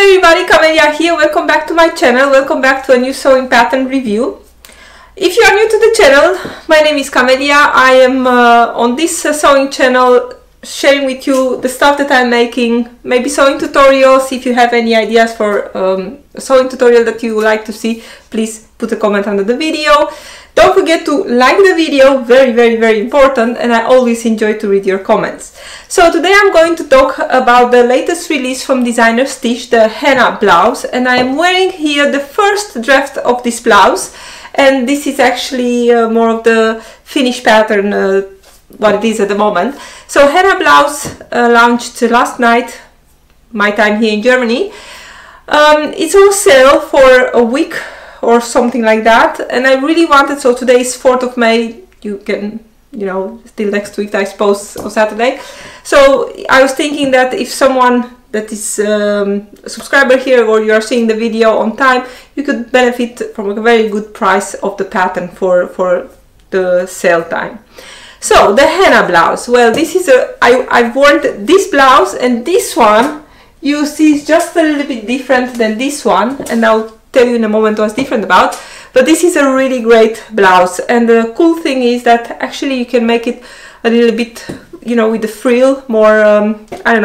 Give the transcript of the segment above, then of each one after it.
everybody, Camelia here. Welcome back to my channel. Welcome back to a new sewing pattern review. If you are new to the channel, my name is Camelia. I am on this sewing channel sharing with you the stuff that I'm making, maybe sewing tutorials. If you have any ideas for a sewing tutorial that you would like to see, please put a comment under the video. Don't forget to like the video, very important, and I always enjoy to read your comments. So today I'm going to talk about the latest release from Designer Stitch, the Hannah Blouse, and I am wearing here the first draft of this blouse, and this is actually more of the finished pattern, what it is at the moment. So Hannah Blouse launched last night, my time here in Germany. It's on sale for a week or something like that, and I really wanted, so today is 4th of May, you can, still next week I suppose, on Saturday. So I was thinking that if someone that is a subscriber here, or you are seeing the video on time, you could benefit from a very good price of the pattern for the sale time. So the Hannah blouse, well, this is I've worn this blouse, and this one you see is just a little bit different than this one, and I'll tell you in a moment what's different about. But this is a really great blouse, and the cool thing is that actually you can make it a little bit, with the frill, more I don't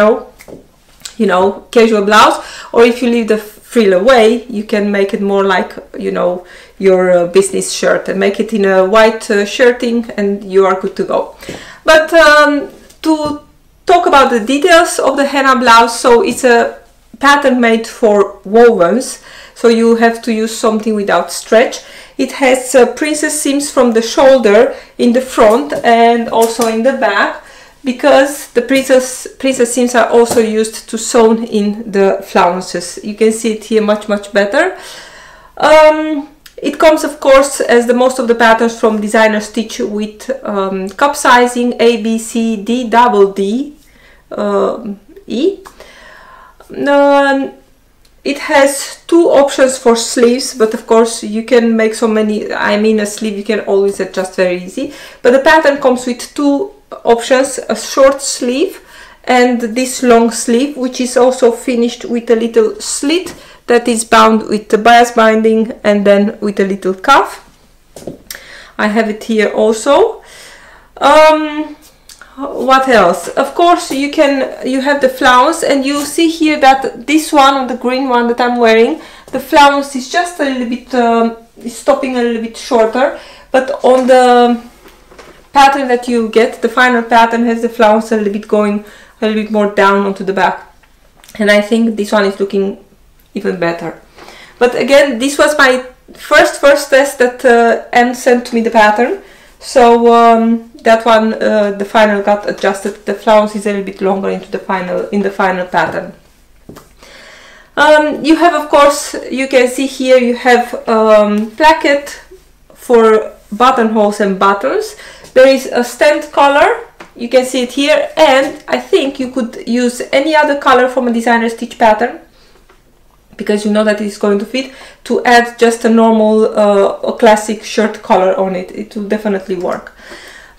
know, casual blouse, or if you leave the frill away, you can make it more like, your business shirt, and make it in a white shirting, and you are good to go. But to talk about the details of the Hannah blouse, so it's a pattern made for wovens, so you have to use something without stretch. It has princess seams from the shoulder in the front and also in the back, because the princess seams are also used to sew in the flounces. You can see it here much better. It comes, of course, as the most of the patterns from Designer Stitch, with cup sizing A, B, C, D, double D, E. It has two options for sleeves, but of course you can make so many. A sleeve you can always adjust very easy, but the pattern comes with two options: a short sleeve and this long sleeve, which is also finished with a little slit that is bound with the bias binding, and then with a little cuff. I have it here also. What else? Of course you have the flounce, and you see here that this one, the green one that I'm wearing, the flounce is just a little bit stopping a little bit shorter, but on the pattern that you get, the final pattern has the flounce a little bit going a little bit more down onto the back, and I think this one is looking even better. But again, this was my first test that Anne sent me the pattern, so that one, the final got adjusted. The flounce is a little bit longer in the final pattern. You have, of course, you can see here, you have placket for buttonholes and buttons. There is a stand color, you can see it here, and I think you could use any other color from a Designer Stitch pattern, because you know that it's going to fit, to add just a normal a classic shirt color on it. It will definitely work.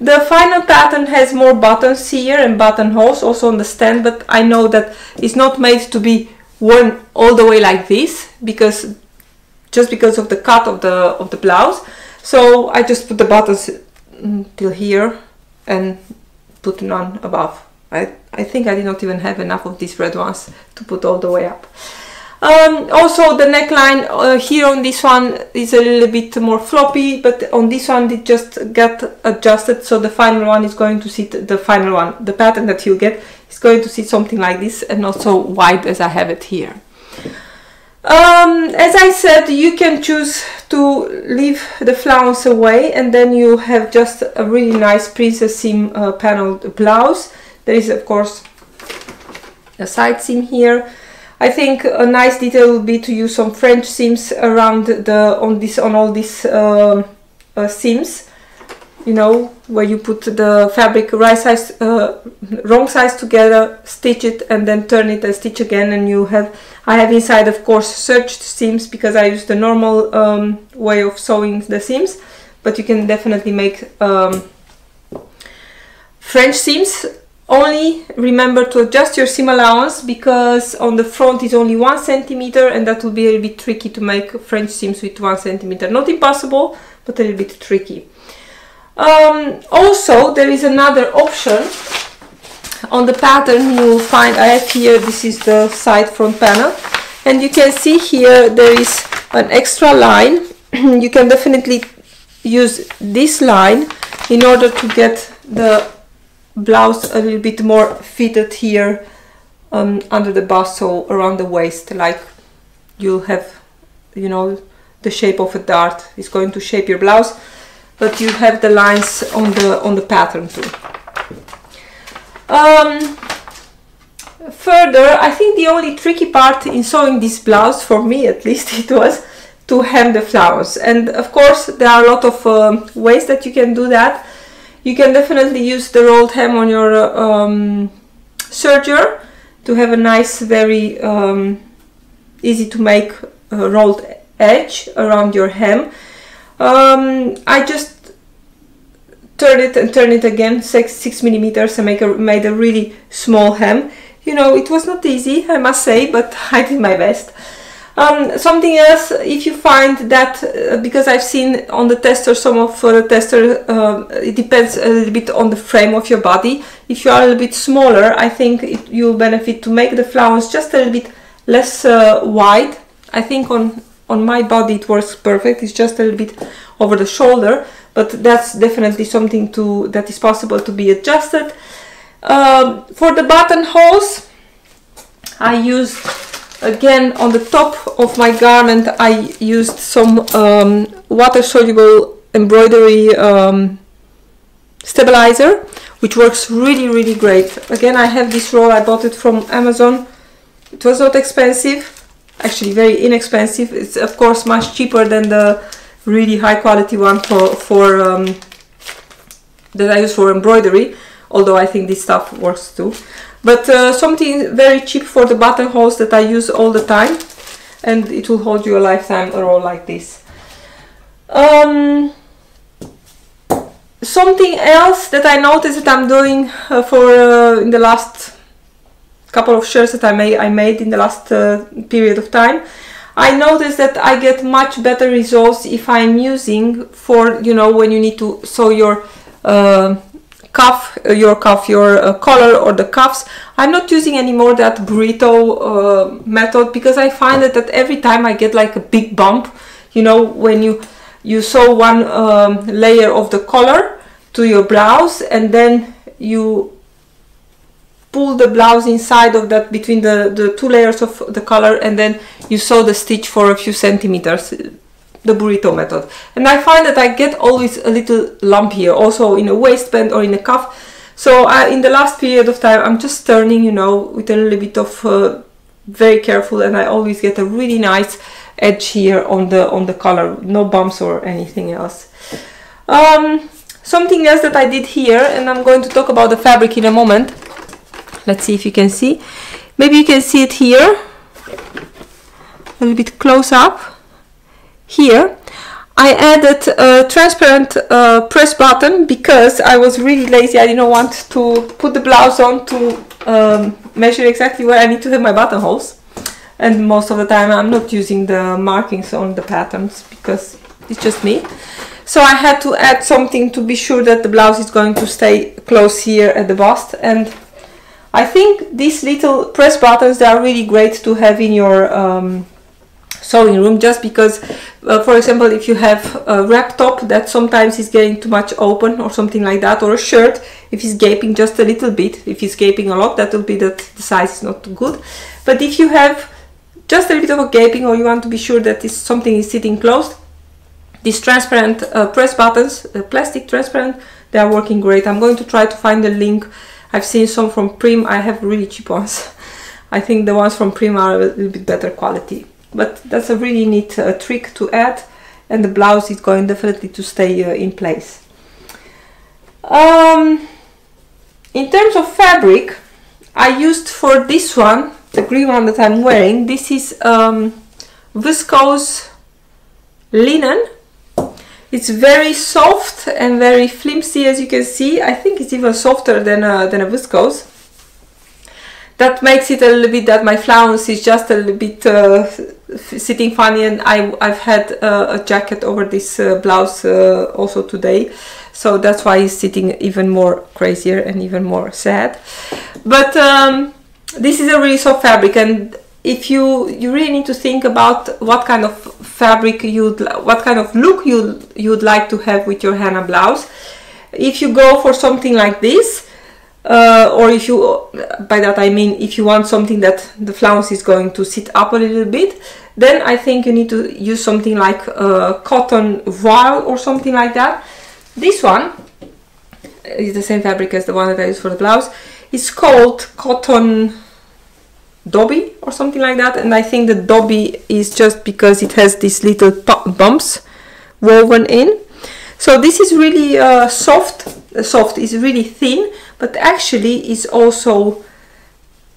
The final pattern has more buttons here and buttonholes also on the stand, but I know that it's not made to be worn all the way like this, because of the cut of the blouse. So I just put the buttons till here and put none above. I think I did not even have enough of these red ones to put all the way up. Also the neckline here on this one is a little bit more floppy, but on this one it just got adjusted, so the final one is going to sit, the pattern that you get is going to sit something like this, and not so wide as I have it here. As I said, you can choose to leave the flounce away, and then you have just a really nice princess seam paneled blouse. There is, of course, a side seam here. I think a nice detail would be to use some French seams around on all these seams, where you put the fabric wrong size together, stitch it, and then turn it and stitch again, and I have inside, of course, serged seams, because I use the normal way of sewing the seams, but you can definitely make French seams only remember to adjust your seam allowance, because on the front is only 1 centimeter, and that will be a little bit tricky to make French seams with 1 centimeter. Not impossible, but a little bit tricky. Also, there is another option. On the pattern you will find, I have here, this is the side front panel, and you can see here there is an extra line. You can definitely use this line in order to get the blouse a little bit more fitted here under the bust, so around the waist, like you'll have, you know, the shape of a dart is going to shape your blouse, but you have the lines on the pattern too. Further, I think the only tricky part in sewing this blouse, for me at least, it was to hem the flounce. And of course there are a lot of ways that you can do that. You can definitely use the rolled hem on your serger to have a nice, very easy to make rolled edge around your hem. I just turn it and turn it again 6 millimeters and made a really small hem. You know, it was not easy, I must say, but I did my best. Something else, if you find that, because I've seen on the tester, some of the tester, it depends a little bit on the frame of your body. If you are a little bit smaller, I think you'll benefit to make the flounce just a little bit less wide. I think on my body it works perfect, it's just a little bit over the shoulder, but that's definitely something that is possible to be adjusted. For the buttonholes, I used, again, on the top of my garment, I used some water-soluble embroidery stabilizer, which works really, really great. Again, I have this roll, I bought it from Amazon. It was not expensive, actually very inexpensive. It's of course much cheaper than the really high quality one that I use for embroidery, although I think this stuff works too. But something very cheap for the buttonholes that I use all the time, and it will hold you a lifetime, a roll like this. Something else that I noticed that I'm doing in the last couple of shirts that I made in the last period of time, I noticed that I get much better results if I'm using, for, you know, when you need to sew your collar or the cuffs, I'm not using anymore that burrito method, because I find that every time I get like a big bump, you know, when you sew one layer of the collar to your blouse, and then you pull the blouse inside of that, between the two layers of the collar, and then you sew the stitch for a few centimeters, the burrito method. And I find that I get always a little lump here, also in a waistband or in a cuff. So in the last period of time, I'm just turning, you know, with a little bit of very careful, and I always get a really nice edge here on the collar, no bumps or anything else. Something else that I did here, and I'm going to talk about the fabric in a moment. Let's see if you can see. Maybe you can see it here, a little bit close up. Here I added a transparent press button, because I was really lazy. I didn't want to put the blouse on to measure exactly where I need to have my buttonholes, and most of the time I'm not using the markings on the patterns because it's just me. So I had to add something to be sure that the blouse is going to stay close here at the bust. And I think these little press buttons, they are really great to have in your sewing room, just because for example, if you have a wrap top that sometimes is getting too much open or something like that, or a shirt, if it's gaping just a little bit, if it's gaping a lot, that will be that the size is not good. But if you have just a little bit of a gaping, or you want to be sure that something is sitting closed, these transparent press buttons, plastic transparent, they are working great. I'm going to try to find the link. I've seen some from Prym. I have really cheap ones. I think the ones from Prym are a little bit better quality. But that's a really neat trick to add, and the blouse is going definitely to stay in place. In terms of fabric, I used for this one, the green one that I'm wearing, this is viscose linen. It's very soft and very flimsy, as you can see. I think it's even softer than a viscose. that makes it a little bit that my flounce is just a little bit sitting funny, and I've had a jacket over this blouse also today, so that's why it's sitting even more crazier and even more sad. But this is a really soft fabric, and if you really need to think about what kind of fabric what kind of look you'd like to have with your Hannah blouse. If you go for something like this, or if you, by that I mean if you want something that the flounce is going to sit up a little bit, then I think you need to use something like cotton voile or something like that. This one is the same fabric as the one that I use for the blouse. It's called cotton Dobby or something like that, and I think the Dobby is just because it has these little bumps woven in. So this is really soft is really thin, but actually it's also,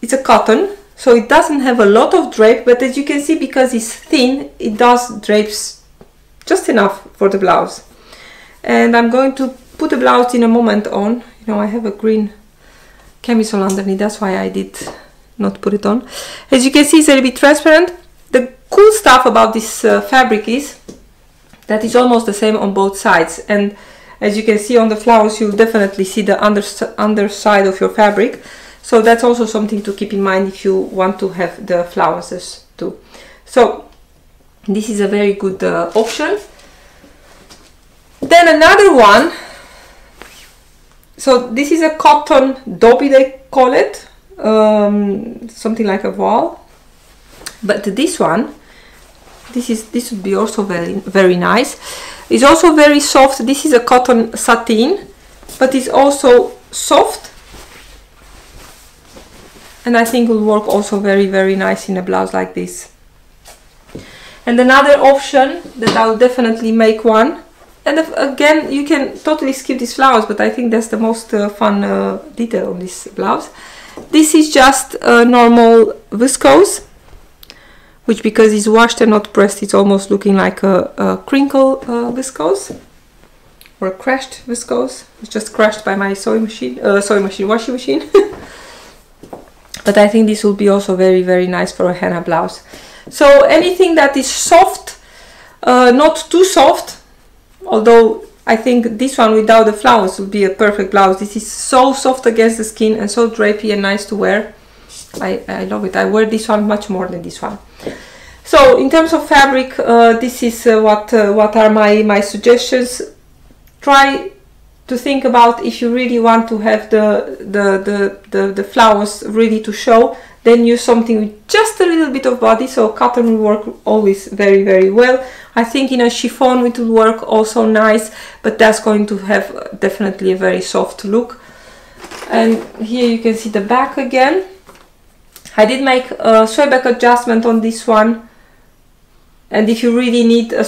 it's a cotton, so it doesn't have a lot of drape, but as you can see, because it's thin, it does drapes just enough for the blouse. And I'm going to put the blouse in a moment on. You know, I have a green camisole underneath, that's why I did not put it on. As you can see, it's a little bit transparent. The cool stuff about this fabric is that it's almost the same on both sides, and as you can see on the flounce, you'll definitely see the underside of your fabric, so that's also something to keep in mind if you want to have the flounces too. So this is a very good option. Then another one, so this is a cotton Dobby, they call it, something like a voile, but this one, this would be also very nice. It's also very soft. This is a cotton sateen, but it's also soft, and I think it will work also very nice in a blouse like this. And another option that I'll definitely make one, and again you can totally skip this blouse, but I think that's the most fun detail on this blouse. This is just a normal viscose, which, because it's washed and not pressed, it's almost looking like a crinkle viscose or a crushed viscose. It's just crushed by my washing machine. But I think this will be also very nice for a Hannah blouse. So anything that is soft, not too soft, although I think this one without the flounce would be a perfect blouse. This is so soft against the skin and so drapey and nice to wear. I love it. I wear this one much more than this one. So in terms of fabric, this is what are my suggestions. Try to think about if you really want to have the flounce really to show, then use something with just a little bit of body. So cotton will work always very well. I think in a chiffon it will work also nice, but that's going to have definitely a very soft look. And here you can see the back again. I did make a sway back adjustment on this one, and if you really need a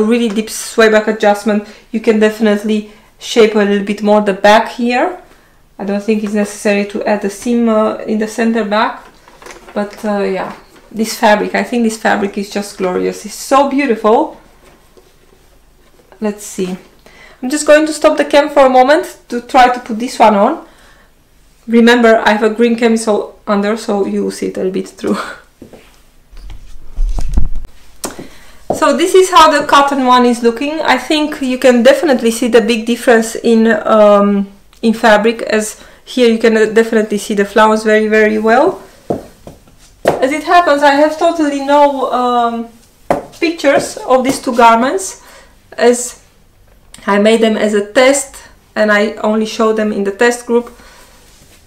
really deep sway back adjustment, you can definitely shape a little bit more the back here. I don't think it's necessary to add a seam in the center back, but yeah, this fabric, I think this fabric is just glorious. It's so beautiful. Let's see. I'm just going to stop the cam for a moment to try to put this one on. Remember, I have a green camisole under, so you will see it a little bit through. So this is how the cotton one is looking. I think you can definitely see the big difference in fabric, as here you can definitely see the flounce very well. As it happens, I have totally no pictures of these two garments, as I made them as a test and I only showed them in the test group.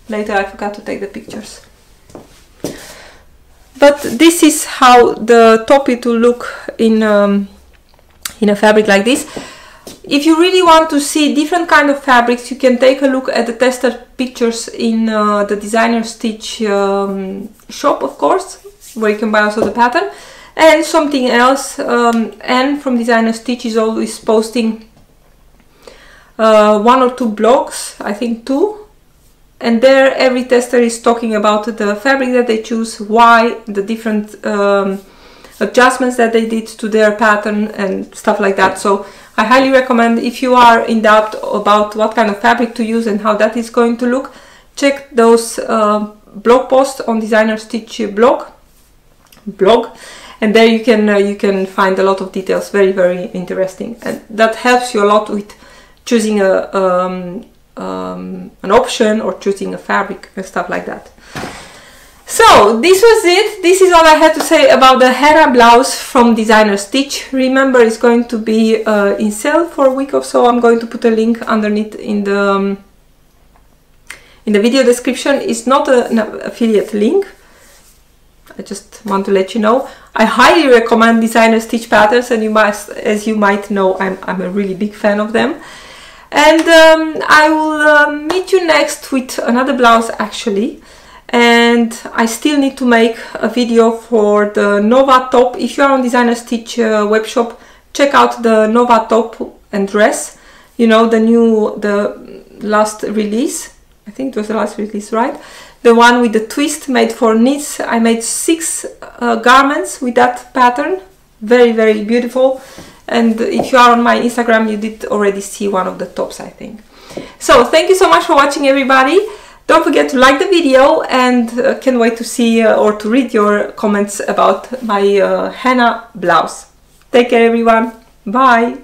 Later I forgot to take the pictures. But this is how the top it will look in a fabric like this. If you really want to see different kind of fabrics, you can take a look at the tested pictures in the Designer Stitch shop, of course, where you can buy also the pattern. And something else, Anne from Designer Stitch is always posting 1 or 2 blogs, I think 2. And there every tester is talking about the fabric that they choose, why, the different adjustments that they did to their pattern and stuff like that. So I highly recommend, if you are in doubt about what kind of fabric to use and how that is going to look, check those blog post on Designer Stitch blog, and there you can find a lot of details, very interesting, and that helps you a lot with choosing an option or choosing a fabric and stuff like that. So this was it. This is all I had to say about the Hannah blouse from Designer Stitch. Remember, it's going to be in sale for a week or so. I'm going to put a link underneath in the video description. It's not an affiliate link. I just want to let you know. I highly recommend Designer Stitch patterns, and as you might know, I'm a really big fan of them. And I will meet you next with another blouse actually. And I still need to make a video for the Nova top. If you are on Designer Stitch webshop, check out the Nova top and dress. You know, the last release. I think it was the last release, right? The one with the twist made for knits. I made 6 garments with that pattern. Very beautiful. And if you are on my Instagram, you did already see one of the tops, I think. So thank you so much for watching, everybody. Don't forget to like the video, and can't wait to see or to read your comments about my Hannah blouse. Take care, everyone. Bye.